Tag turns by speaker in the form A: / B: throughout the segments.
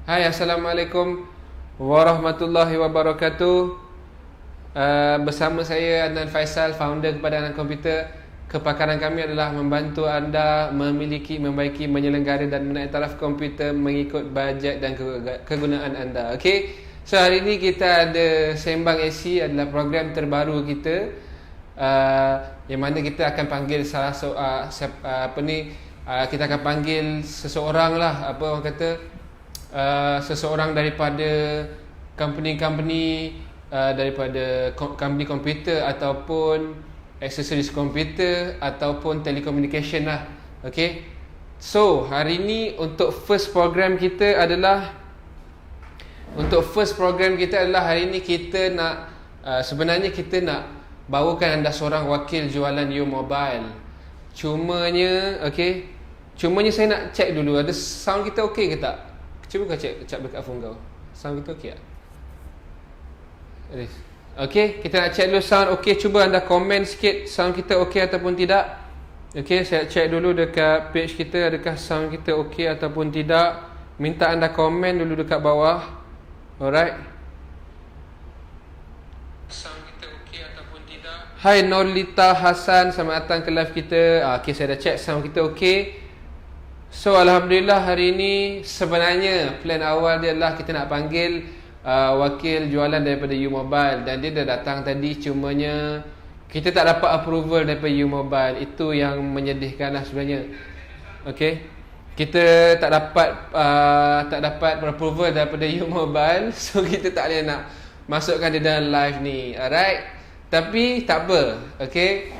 A: Hai, Assalamualaikum warahmatullahi wabarakatuh. Bersama saya Adnan Faisal, founder kepada Adnan Komputer. Kepakaran kami adalah membantu anda membaiki, menyelenggara dan menaik taraf komputer mengikut bajet dan kegunaan anda. Okey. So hari ini kita ada Sembang AC, adalah program terbaru kita. Yang mana kita akan panggil kita akan panggil seseorang lah, orang kata seseorang daripada company daripada company komputer ataupun aksesoris komputer ataupun telecommunication lah. Okay. So hari ni untuk first program kita adalah hari ni kita nak sebenarnya kita nak bawakan anda seorang wakil jualan U-Mobile. Cumanya saya nak check dulu ada sound kita okey ke tak. Cuba kau check backup phone kau. Sound kita okey tak? Okey, kita nak check dulu sound okey. Cuba anda komen sikit sound kita okey ataupun tidak. Okey, saya check dulu dekat page kita adakah sound kita okey ataupun tidak. Minta anda komen dulu dekat bawah. Alright. Sound kita okey ataupun tidak. Hai Norlita Hassan, selamat datang ke live kita. Okey, saya dah check sound kita okey. So Alhamdulillah hari ini sebenarnya plan awal dia adalah kita nak panggil wakil jualan daripada U-Mobile, dan dia dah datang tadi, cumanya kita tak dapat approval daripada U-Mobile. Itu yang menyedihkan lah sebenarnya. Okay, kita tak dapat approval daripada U-Mobile. So kita tak boleh nak masukkan dia dalam live ni. Alright, tapi tak apa. Okay,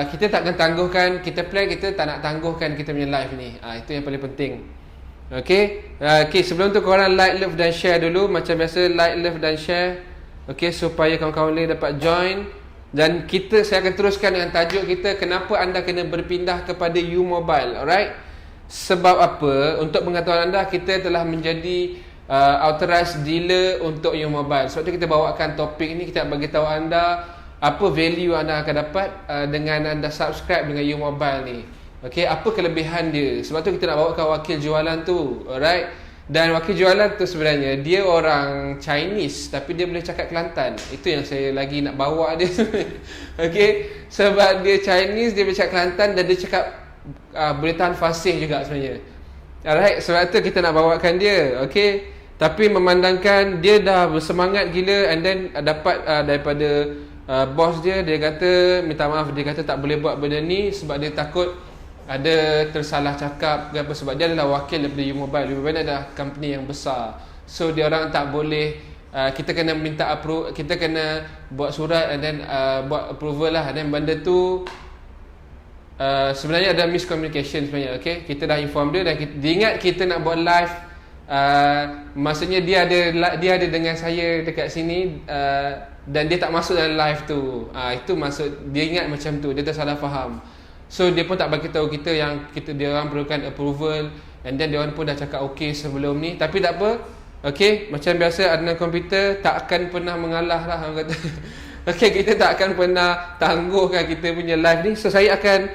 A: kita takkan tangguhkan, kita tak nak tangguhkan kita punya live ni. Itu yang paling penting. Okay, sebelum tu korang like, love dan share dulu. Macam biasa, like, love dan share. Okay, supaya kawan-kawan lain dapat join. Dan saya akan teruskan dengan tajuk kita, kenapa anda kena berpindah kepada U-Mobile. Alright, sebab apa? Untuk pengetahuan anda, kita telah menjadi authorized dealer untuk U-Mobile. Sebab tu kita bawakan topik ni, kita bagi tahu anda apa value anda akan dapat dengan anda subscribe dengan U-Mobile ni. Okay, apa kelebihan dia. Sebab tu kita nak bawakan wakil jualan tu. Alright. Dan wakil jualan tu sebenarnya dia orang Chinese, tapi dia boleh cakap Kelantan. Itu yang saya lagi nak bawa dia. Okay, sebab dia Chinese, dia boleh cakap Kelantan, dan dia cakap boleh tahan fasih juga sebenarnya. Alright, sebab tu kita nak bawakan dia. Okay, tapi memandangkan dia dah bersemangat gila, and then dapat daripada bos dia kata minta maaf, dia kata tak boleh buat benda ni sebab dia takut ada tersalah cakap ke apa, sebab dia adalah wakil daripada U-Mobile. U-Mobile adalah company yang besar, so dia orang tak boleh, kita kena minta approve, kita kena buat surat and then buat approval lah. Dan benda tu sebenarnya ada miscommunication sebenarnya. Okay, kita dah inform dia, dan dia ingat kita nak buat live. Maksudnya dia ada dengan saya dekat sini, dan dia tak masuk dalam live tu. Itu maksud dia ingat macam tu, dia tersalah faham. So dia pun tak bagi tahu kita yang dia orang perlukan approval, and then dia orang pun dah cakap okey sebelum ni. Tapi tak apa. Okey, macam biasa Adnan Komputer tak akan pernah mengalah lah orang kata. Okey, kita tak akan pernah tangguhkan kita punya live ni. So saya akan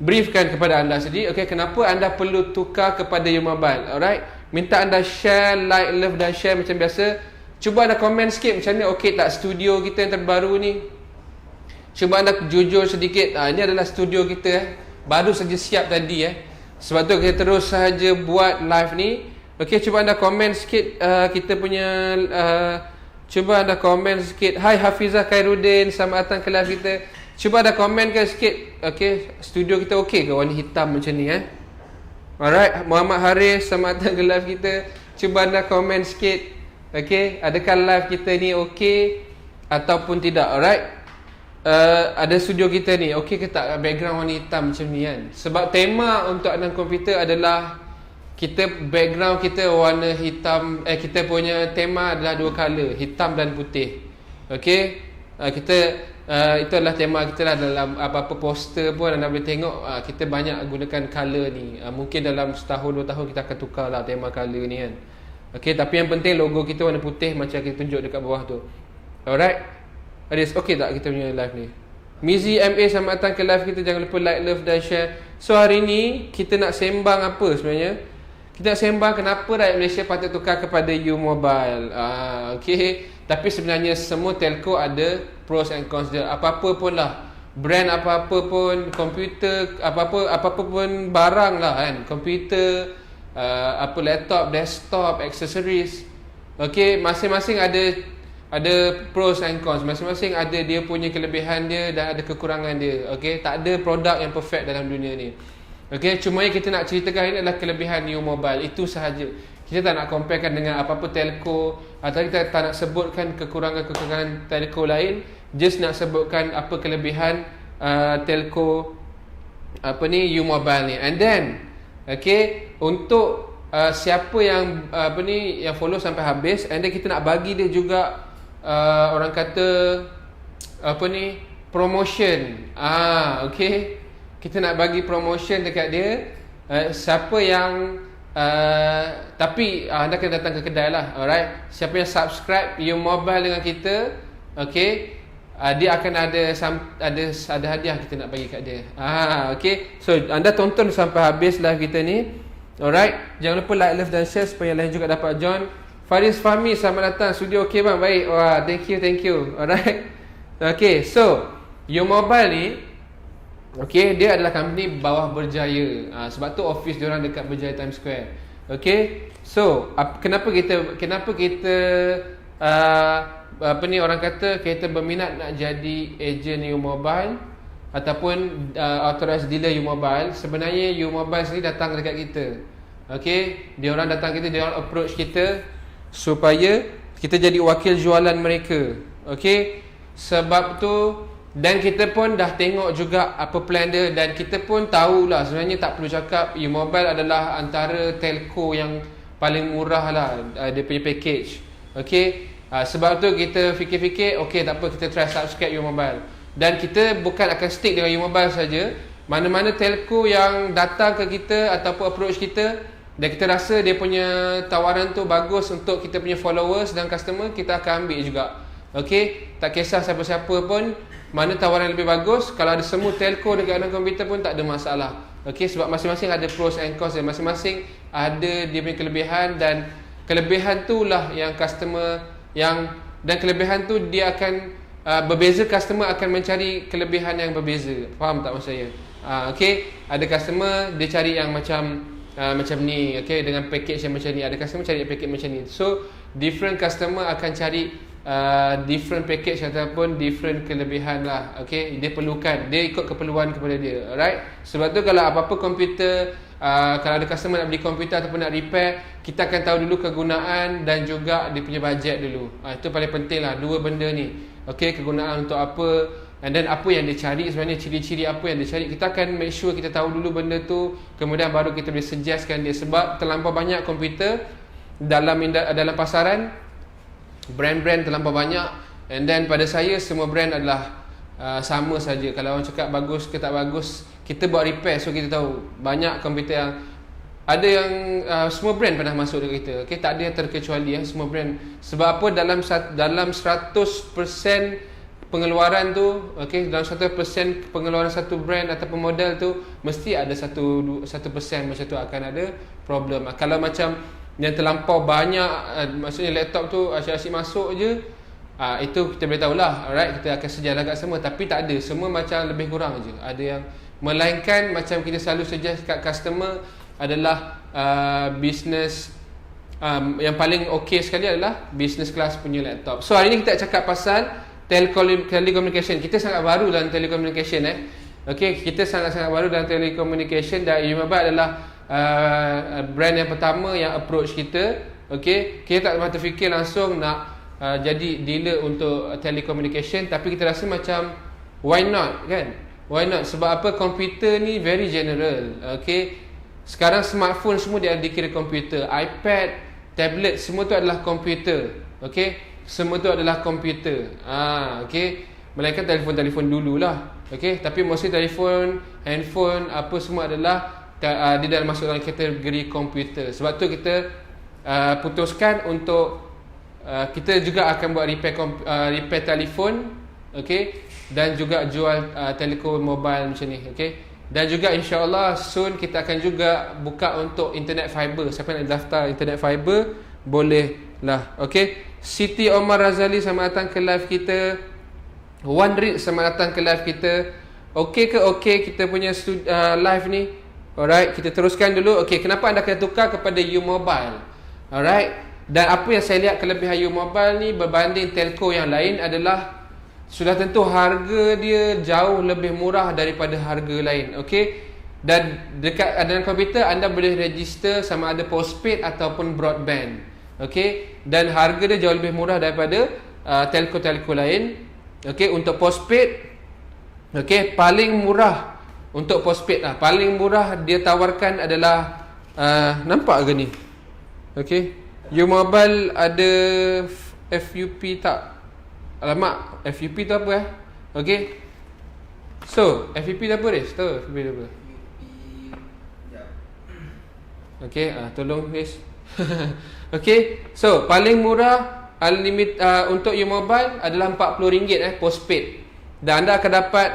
A: briefkan kepada anda sedikit. Okey, kenapa anda perlu tukar kepada U-Mobile. Alright, minta anda share, like, love dan share macam biasa. Cuba anda komen sikit macam ni, okey tak studio kita yang terbaru ni. Cuba anda jujur sedikit. Ini adalah studio kita baru saja siap tadi Sebab tu kita terus sahaja buat live ni. Okey, cuba anda komen sikit kita punya cuba anda komen sikit. Hai Hafizah Khairuddin, selamat datang ke live kita. Cuba anda komenkan sikit. Okey, studio kita okey ke warna hitam macam ni Alright, Muhammad Haris, selamat datang ke live kita. Cuba anda komen sikit. Okey, adakah live kita ni okey ataupun tidak. Alright. Ada studio kita ni okey ke tak, background warna hitam macam ni kan. Sebab tema untuk Adnan Komputer adalah background kita warna hitam. Kita punya tema adalah dua color, hitam dan putih. Okey, itu adalah tema kita lah. Dalam apa-apa poster pun anda boleh tengok, kita banyak gunakan color ni. Mungkin dalam setahun 2 tahun kita akan tukar lah tema color ni kan. Okey, tapi yang penting logo kita warna putih macam kita tunjuk dekat bawah tu. Alright. Adis, okey tak kita punya live ni? Mizi MA, selamat datang ke live kita. Jangan lupa like, love dan share. So hari ni kita nak sembang apa sebenarnya? Kita sembang kenapa rakyat Malaysia patut tukar kepada U Mobile. Okay. Tapi sebenarnya semua telco ada pros and cons dia. Apa-apa pun lah, brand apa-apa pun, komputer apa-apa pun barang lah kan, komputer, laptop, desktop, accessories. Okay, masing-masing ada pros and cons. Masing-masing ada dia punya kelebihan dia dan ada kekurangan dia. Okay, tak ada produk yang perfect dalam dunia ni. Okay, cuma yang kita nak ceritakan ini adalah kelebihan U Mobile. Itu sahaja. Kita tak nak comparekan dengan apa-apa telco, atau kita tak nak sebutkan kekurangan-kekurangan telco lain. Just nak sebutkan apa kelebihan telco U Mobile ni. And then okay, untuk siapa yang yang follow sampai habis, and then kita nak bagi dia juga orang kata promotion. Okay, kita nak bagi promotion dekat dia. Siapa yang tapi anda kena datang ke kedai lah. Alright, siapa yang subscribe U Mobile dengan kita, okay, dia akan ada hadiah kita nak bagi kat dia. Okay, so anda tonton sampai habis live kita ni. Alright, jangan lupa like, love dan share supaya lain juga dapat join. Faris Fahmi, selamat datang studio. Okay bang, baik. Wah, thank you. Alright. Okay, so U Mobile ni, okay, dia adalah company bawah Berjaya. Sebab tu office diorang dekat Berjaya Times Square. Okay, so kenapa kita orang kata kita berminat nak jadi ejen U Mobile ataupun authorized dealer U Mobile. Sebenarnya U Mobile sendiri datang dekat kita. Okay, diorang datang kita, diorang approach kita supaya kita jadi wakil jualan mereka. Okay, sebab tu, dan kita pun dah tengok juga apa plan dia, dan kita pun tahulah sebenarnya tak perlu cakap, U Mobile adalah antara telco yang paling murah lah dia punya package. Okay, sebab tu kita fikir-fikir, okay tak apa, kita try subscribe U Mobile. Dan kita bukan akan stick dengan U Mobile saja. Mana-mana telco yang datang ke kita ataupun approach kita dan kita rasa dia punya tawaran tu bagus untuk kita punya followers dan customer, kita akan ambil juga. Okay, tak kisah siapa-siapa pun, mana tawaran lebih bagus. Kalau ada semua telco dekat dalam komputer pun tak ada masalah. Okay, sebab masing-masing ada pros and cons, dan masing-masing ada dia punya kelebihan, dan kelebihan tu lah yang customer dan kelebihan tu dia akan berbeza. Customer akan mencari kelebihan yang berbeza. Faham tak maksud saya? Okay, ada customer dia cari yang macam ni, okay, dengan package yang macam ni. Ada customer cari package macam ni. So different customer akan cari different package ataupun different kelebihan lah. Okay, dia perlukan, dia ikut keperluan kepada dia. Alright, sebab tu kalau apa-apa komputer, kalau ada customer nak beli komputer ataupun nak repair, kita akan tahu dulu kegunaan dan juga dia punya bajet dulu. Itu paling penting lah, dua benda ni. Okay, kegunaan untuk apa, and then apa yang dia cari sebenarnya, ciri-ciri apa yang dia cari. Kita akan make sure kita tahu dulu benda tu, kemudian baru kita boleh suggestkan dia. Sebab terlampau banyak komputer dalam pasaran, brand-brand terlampau banyak, and then pada saya semua brand adalah sama saja. Kalau orang cakap bagus ke tak bagus, kita buat repair, so kita tahu. Banyak komputer yang ada yang semua brand pernah masuk dekat kita. Okay, tak ada yang terkecuali semua brand. Sebab apa, dalam 100% pengeluaran tu, okay, dalam 100% pengeluaran satu brand ataupun model tu, mesti ada 1% macam tu akan ada problem. Kalau macam yang terlampau banyak, maksudnya laptop tu asyik-asyik masuk je, itu kita boleh tahulah. Alright, kita akan sejalan kat semua. Tapi tak ada, semua macam lebih kurang je. Ada yang melainkan macam kita selalu suggest kat customer adalah business, yang paling okey sekali adalah business class punya laptop. So hari ni kita cakap pasal telecommunication. Kita sangat baru dalam telecommunication. Okay, kita sangat-sangat baru dalam telecommunication, dan U Mobile adalah brand yang pertama yang approach kita. Okay, kita tak terfikir langsung nak jadi dealer untuk telecommunication, tapi kita rasa macam why not, kan? Why not? Sebab apa, komputer ni very general. Okay, sekarang smartphone semua dia dikira komputer, iPad, tablet, semua tu adalah komputer. Okay, semua tu adalah komputer. Okay, melainkan telefon-telefon dululah. Okay, tapi mostly telefon, handphone, apa semua adalah dia dah masuk dalam kategori komputer. Sebab tu kita putuskan untuk kita juga akan buat repair telefon, okay, dan juga jual telco mobile macam ni. Okay, Dan juga insya-Allah soon kita akan juga buka untuk internet fiber. Siapa nak daftar internet fiber boleh lah. Okey. Siti Omar Razali selamat datang ke live kita. One Read selamat datang ke live kita. Okey ke okey kita punya live ni? Alright, kita teruskan dulu. Okey, kenapa anda kena tukar kepada U Mobile? Alright. Dan apa yang saya lihat kelebihan U Mobile ni berbanding telco yang lain adalah sudah tentu harga dia jauh lebih murah daripada harga lain. Okey. Dan dekat dalam komputer anda boleh register sama ada postpaid ataupun broadband. Okey. Dan harga dia jauh lebih murah daripada telco-telco lain. Okey, untuk postpaid okey, paling murah untuk postpaid lah. Paling murah dia tawarkan adalah nampak ke ni? Okey. U Mobile ada FUP tak? Alamak, FUP tu apa Okay. So, FUP tu apa Riz? Tahu FUP tu apa? Okay, tolong Riz. Okay, so paling murah unlimited untuk U Mobile adalah RM40 postpaid. Dan anda akan dapat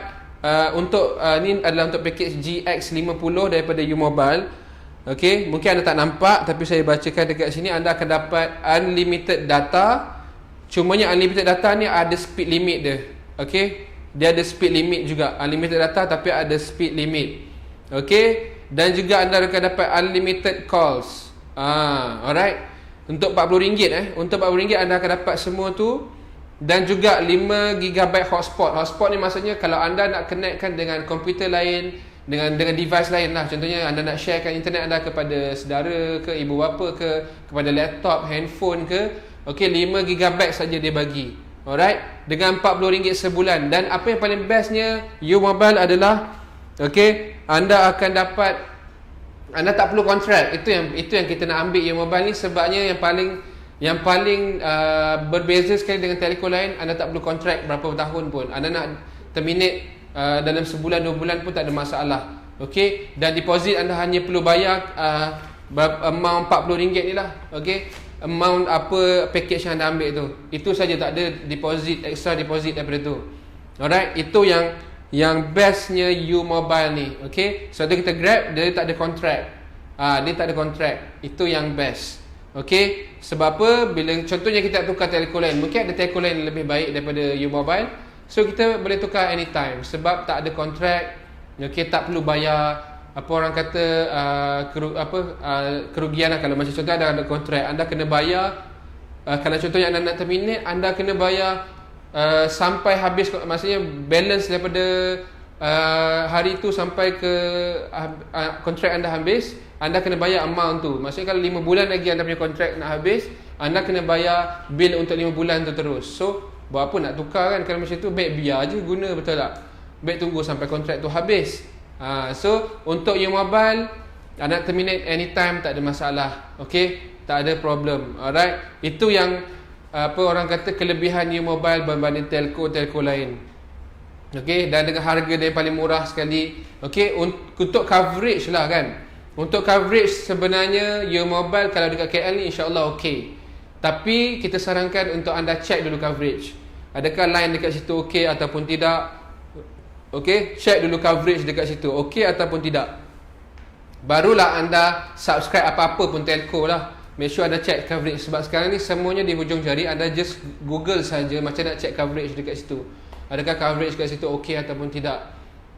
A: untuk ni adalah untuk package GX50 daripada U Mobile. Okay, mungkin anda tak nampak tapi saya bacakan dekat sini. Anda akan dapat unlimited data. Cumanya unlimited data ni ada speed limit dia. Okay, dia ada speed limit juga. Unlimited data tapi ada speed limit. Okay, dan juga anda akan dapat unlimited calls. Alright. Untuk RM40 Untuk RM40 anda akan dapat semua tu. Dan juga 5GB hotspot. Hotspot ni maksudnya kalau anda nak connectkan dengan komputer lain, dengan device lain lah. Contohnya anda nak sharekan internet anda kepada saudara ke, ibu bapa ke, kepada laptop, handphone ke. Okey, 5GB saja dia bagi. Alright, dengan RM40 sebulan. Dan apa yang paling bestnya U Mobile adalah okey, anda akan dapat, anda tak perlu kontrak. Itu yang kita nak ambil U Mobile ni sebabnya yang paling berbeza sekali dengan telco lain, anda tak perlu kontrak berapa tahun pun. Anda nak terminate dalam sebulan 2 bulan pun tak ada masalah. Okey, dan deposit anda hanya perlu bayar amount RM40 ni lah. Okey, amount apa package yang anda ambil tu. Itu saja, tak ada deposit, extra deposit daripada tu. Alright, itu yang bestnya U Mobile ni. Okey, so kita Grab dia tak ada kontrak. Dia tak ada kontrak. Itu yang best. Okey, sebab apa? Bila contohnya kita tukar telco lain, mungkin ada telco lain yang lebih baik daripada U Mobile. So kita boleh tukar anytime sebab tak ada kontrak. Okey, tak perlu bayar apa orang kata kerugian lah. Kalau macam contoh anda ada kontrak, anda kena bayar kalau contohnya anda nak terminate, anda kena bayar sampai habis, maksudnya balance daripada hari tu sampai ke kontrak anda habis, anda kena bayar amount tu. Maksudnya kalau 5 bulan lagi anda punya kontrak nak habis, anda kena bayar bil untuk 5 bulan tu terus. So buat apa nak tukar kan? Kalau macam tu baik biar je guna, betul tak? Baik tunggu sampai kontrak tu habis. So untuk U Mobile anda terminate anytime, tak ada masalah. Okay, tak ada problem. Alright, itu yang apa orang kata kelebihan U Mobile berbanding telco lain. Okay, dan dengan harga dia paling murah sekali. Okay, untuk coverage lah kan. Untuk coverage sebenarnya U Mobile kalau dekat KL ni insyaAllah okay. Tapi kita sarankan untuk anda check dulu coverage. Adakah line dekat situ okay ataupun tidak. Okay, check dulu coverage dekat situ okay ataupun tidak. Barulah anda subscribe apa-apa pun telco lah. Make sure anda check coverage. Sebab sekarang ni semuanya di hujung jari. Anda just Google saja macam nak check coverage dekat situ. Adakah coverage dekat situ okay ataupun tidak.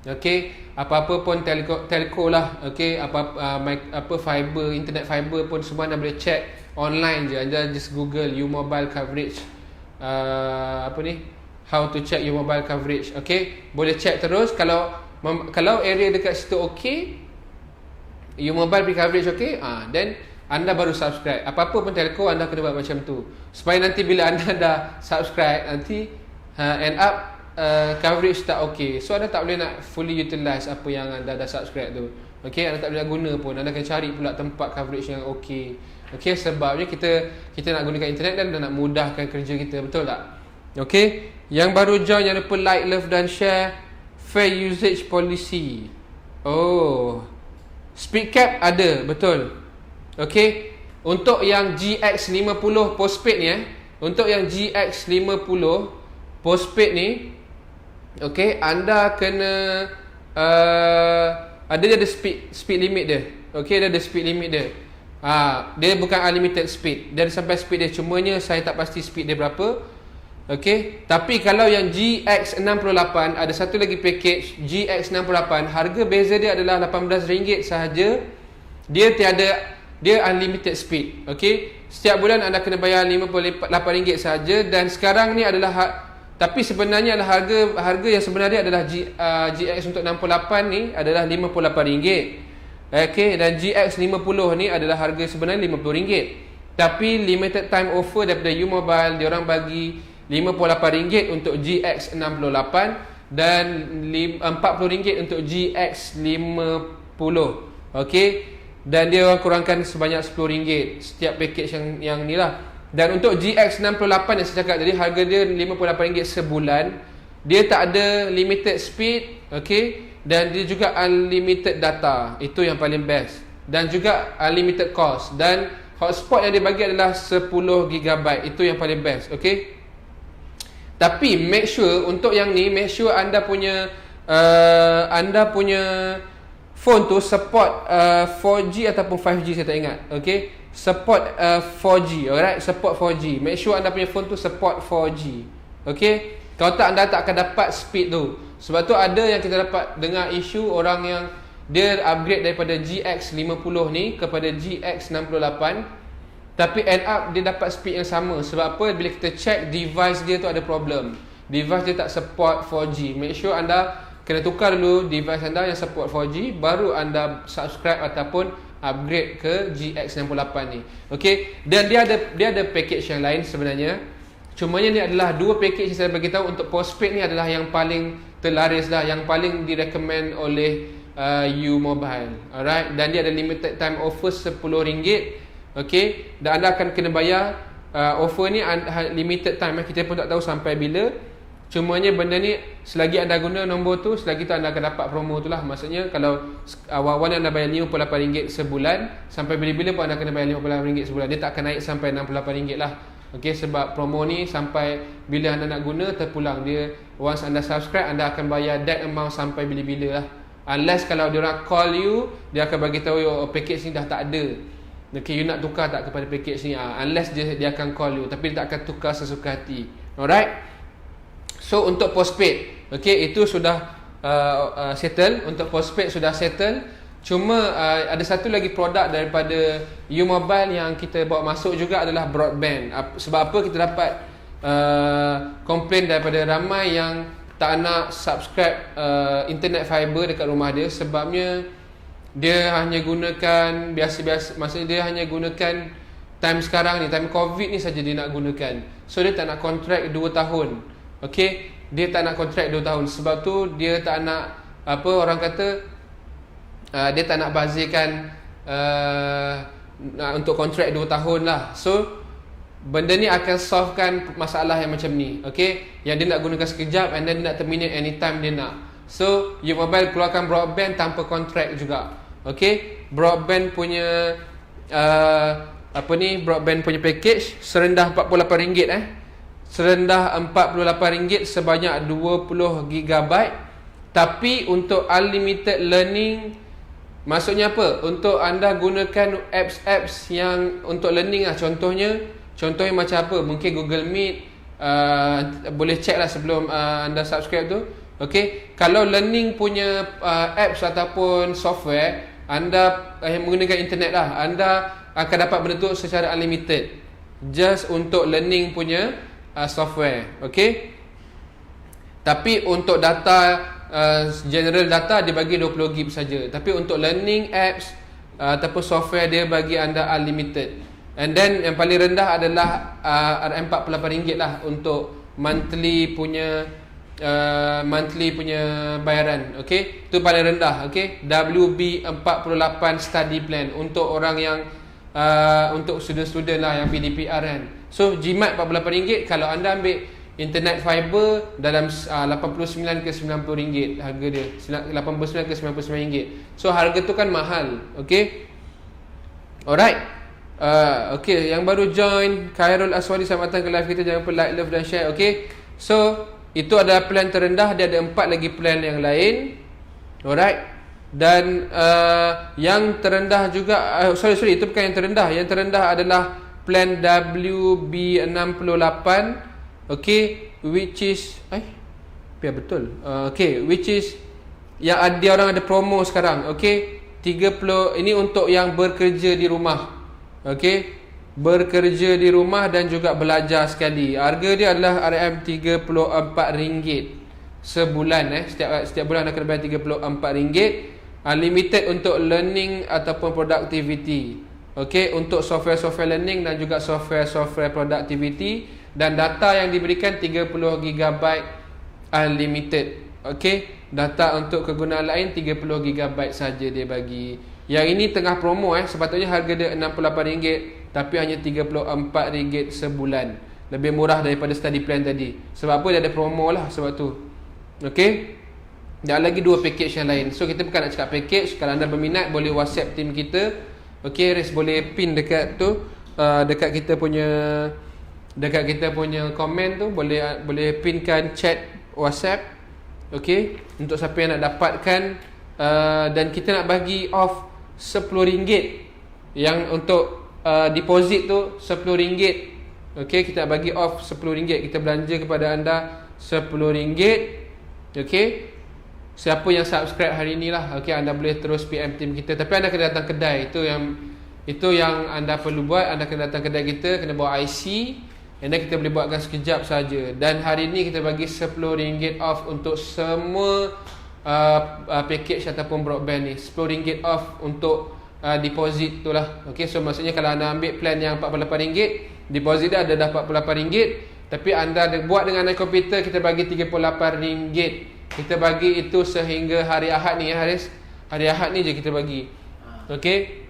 A: Okay, apa-apa pun telco lah. Okay, apa fiber, internet fiber pun semua anda boleh check online je. Anda just Google U Mobile coverage, how to check U Mobile coverage. Okay, boleh check terus. Kalau area dekat situ okay, U Mobile punya coverage okay, then anda baru subscribe. Apa-apa pun telco anda kena buat macam tu, supaya nanti bila anda dah subscribe, nanti end up coverage tak okay. So anda tak boleh nak fully utilize apa yang anda dah subscribe tu. Okay, anda tak boleh nak guna pun. Anda kena cari pula tempat coverage yang okay. Okay, sebabnya kita nak gunakan internet dan nak mudahkan kerja kita, betul tak? Okay, yang baru join jangan lupa like, love dan share. Fair usage policy. Oh, speed cap ada, betul. Okay, untuk yang GX50 postpaid ni untuk yang GX50 postpaid ni, okay, anda kena dia ada speed limit dia. Okey, dia ada speed limit dia. Dia bukan unlimited speed. Dia ada sampai speed dia, cumanya saya tak pasti speed dia berapa. Okey, tapi kalau yang GX68 ada satu lagi package GX68, harga beza dia adalah RM18 sahaja. Dia unlimited speed. Okey, setiap bulan anda kena bayar RM58 sahaja, dan sekarang ni adalah tapi sebenarnya adalah harga yang sebenarnya adalah GX untuk 68 ni adalah RM58. Okey, dan GX50 ni adalah harga sebenarnya RM50. Tapi limited time offer daripada U-Mobile, diorang bagi RM58 untuk GX68 dan RM40 untuk GX50. Okey, dan dia orang kurangkan sebanyak RM10 setiap package yang ni lah. Dan untuk GX68 yang saya cakap tadi, harga dia RM58 sebulan. Dia tak ada limited speed, okey, dan dia juga unlimited data. Itu yang paling best. Dan juga unlimited cost, dan hotspot yang dia bagi adalah 10GB. Itu yang paling best, okey. Tapi make sure untuk yang ni, make sure anda punya phone tu support 4G ataupun 5G, saya tak ingat. Okey, support 4G, alright, support 4G. Make sure anda punya phone tu support 4G. Okey, kalau tak anda tak akan dapat speed tu. Sebab tu ada yang kita dapat dengar isu orang yang dia upgrade daripada GX50 ni kepada GX68, tapi end up dia dapat speed yang sama. Sebab apa? Bila kita check device dia tu ada problem. Device dia tak support 4G. Make sure anda kena tukar dulu device anda yang support 4G, baru anda subscribe ataupun upgrade ke GX68 ni. Okey, dan dia ada package yang lain sebenarnya. Cumanya ni adalah dua package yang saya bagi tahu. Untuk postpaid ni adalah yang paling terlaris lah, yang paling direkomend oleh U-Mobile. Alright, dan dia ada limited time offer RM10. Okey, dan anda akan kena bayar offer ni limited time. Kita pun tak tahu sampai bila. Cumanya benda ni selagi anda guna nombor tu, selagi tu anda akan dapat promo tu lah. Maksudnya kalau awal-awal anda bayar RM58 sebulan, sampai bila-bila pun anda kena bayar RM58 sebulan. Dia tak akan naik sampai RM68 lah. Okey, sebab promo ni sampai bila anda nak guna terpulang. Dia once anda subscribe, anda akan bayar that amount sampai bila-bila lah. Unless kalau dia orang call you, dia akan bagi tahu package ni dah tak ada. Okey, you nak tukar tak kepada package ni? Unless dia akan call you, tapi dia tak akan tukar sesuka hati. Alright. So untuk postpaid, okey, itu sudah settle. Untuk postpaid sudah settle. Cuma ada satu lagi produk daripada U-Mobile yang kita bawa masuk juga adalah broadband. Sebab apa kita dapat komplain daripada ramai yang tak nak subscribe internet fiber dekat rumah dia. Sebabnya dia hanya gunakan biasa-biasa, maksudnya dia hanya gunakan time sekarang ni, time COVID ni saja dia nak gunakan. So dia tak nak kontrak 2 tahun. Okey, dia tak nak kontrak 2 tahun. Sebab tu dia tak nak, apa orang kata, dia tak nak bazirkan untuk kontrak 2 tahun lah. So benda ni akan solvekan masalah yang macam ni. Okey, yang dia nak gunakan sekejap and then dia nak terminate anytime dia nak. So U-Mobile keluarkan broadband tanpa kontrak juga. Okey, broadband punya broadband punya package serendah RM48, serendah RM48 sebanyak 20GB. Tapi untuk unlimited learning, maksudnya apa? Untuk anda gunakan apps-apps yang untuk learning lah. Contohnya macam apa? Mungkin Google Meet, boleh check lah sebelum anda subscribe tu. Okay, kalau learning punya apps ataupun software, anda menggunakan internet lah, anda akan dapat benda tu secara unlimited, just untuk learning punya software. Okay, tapi untuk data, general data dia bagi 20GB saja. Tapi untuk learning apps ataupun software dia bagi anda unlimited. And then yang paling rendah adalah RM48 lah untuk monthly punya bayaran. Okay, itu paling rendah. Okay, WB48 study plan untuk orang yang untuk student-student lah yang PDPR kan. So jimat RM48. Kalau anda ambil internet fiber dalam 89 ke RM90 harga dia, 89 ke RM99. So harga tu kan mahal. Okay, alright. Okay, yang baru join, Khairul Aswadi, selamat datang ke live kita. Jangan lupa like, love dan share. Okay, so itu adalah plan terendah. Dia ada 4 lagi plan yang lain. Alright. Dan yang terendah juga sorry itu bukan yang terendah. Yang terendah adalah plan WB68, okay, which is biar betul. Okay, which is yang dia orang ada promo sekarang, okay. 30 ini untuk yang bekerja di rumah. Okay, bekerja di rumah dan juga belajar sekali. Harga dia adalah RM34 sebulan. Setiap bulan akan bayar RM34. Unlimited untuk learning ataupun productivity. Okay, untuk software learning dan juga software productivity. Dan data yang diberikan 30GB unlimited. Okay, data untuk kegunaan lain 30GB saja dia bagi. Yang ini tengah promo sepatutnya harga dia RM68 tapi hanya RM34 sebulan. Lebih murah daripada study plan tadi. Sebab apa? Dia ada promo lah sebab tu. Okay, dan lagi 2 package yang lain. So kita bukan nak cakap package. Kalau anda berminat boleh WhatsApp team kita. Okay, Riz boleh pin dekat tu, dekat kita punya komen tu, boleh pinkan chat WhatsApp. Okay, untuk siapa yang nak dapatkan, dan kita nak bagi off RM10. Yang untuk deposit tu RM10. Okay, kita nak bagi off RM10. Kita belanja kepada anda RM10. Okay, siapa yang subscribe hari ni lah, okay, anda boleh terus PM team kita. Tapi anda kena datang kedai. Itu yang anda perlu buat. Anda kena datang kedai kita, kena bawa IC, and then kita boleh buatkan sekejap saja. Dan hari ni kita bagi RM10 off untuk semua package ataupun broadband ni. RM10 off untuk deposit tu lah. Okay, so maksudnya kalau anda ambil plan yang RM48, deposit dia ada dah RM48. Tapi anda buat dengan komputer, kita bagi RM38. Kita bagi itu sehingga hari Ahad ni Haris. Hari Ahad ni je kita bagi. Okay,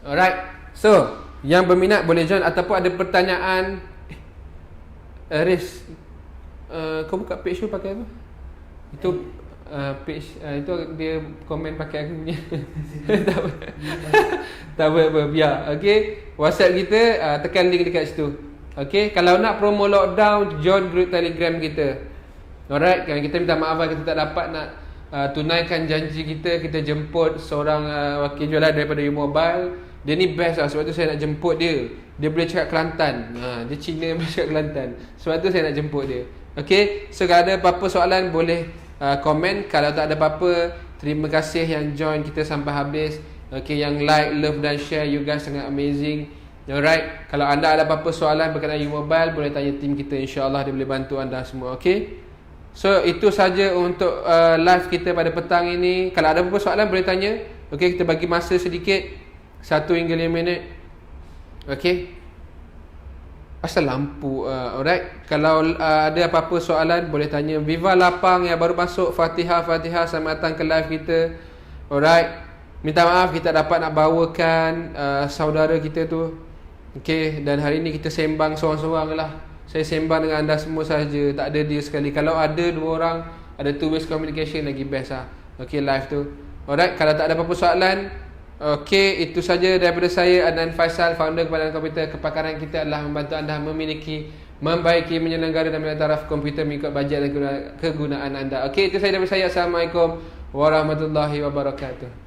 A: alright. So yang berminat boleh join. Ataupun ada pertanyaan, Haris, kau buka page tu pakai apa? Itu page itu dia komen pakai aku punya. Tak apa, biar. Okay, WhatsApp kita, tekan link dekat situ. Okay, kalau nak promo lockdown, join group Telegram kita. Alright, kan kita minta maaf kita tak dapat nak tunaikan janji kita. Kita jemput seorang wakil jualan daripada U-Mobile. Dia ni best lah, sebab tu saya nak jemput dia. Dia boleh cakap Kelantan. Dia Cina boleh cakap Kelantan. Sebab tu saya nak jemput dia. Okay, so kalau ada apa-apa soalan boleh komen. Kalau tak ada apa-apa, terima kasih yang join kita sampai habis. Okay, yang like, love dan share, you guys sangat amazing. Alright, kalau anda ada apa-apa soalan berkenaan U-Mobile, boleh tanya tim kita. InsyaAllah dia boleh bantu anda semua. Okay, so itu saja untuk live kita pada petang ini. Kalau ada apa-apa soalan boleh tanya. Okay, kita bagi masa sedikit, 1 hingga 5 minit. Okay, asal lampu. Alright, kalau ada apa-apa soalan boleh tanya. Viva Lapang yang baru masuk, Fatihah selamat datang ke live kita. Alright, minta maaf kita dapat nak bawakan saudara kita tu. Okay, dan hari ni kita sembang seorang-seorang lah. Saya sembang dengan anda semua saja, tak ada dia sekali. Kalau ada 2 orang, ada 2 ways communication, lagi best lah. Okay, live tu. Alright, kalau tak ada apa-apa soalan, okay, itu saja daripada saya, Adnan Faisal, founder Kebadan Komputer. Kepakaran kita adalah membantu anda membaiki, menyelenggara dan mentaraf komputer mengikut bajet dan kegunaan anda. Okay, itu saja daripada saya. Assalamualaikum warahmatullahi wabarakatuh.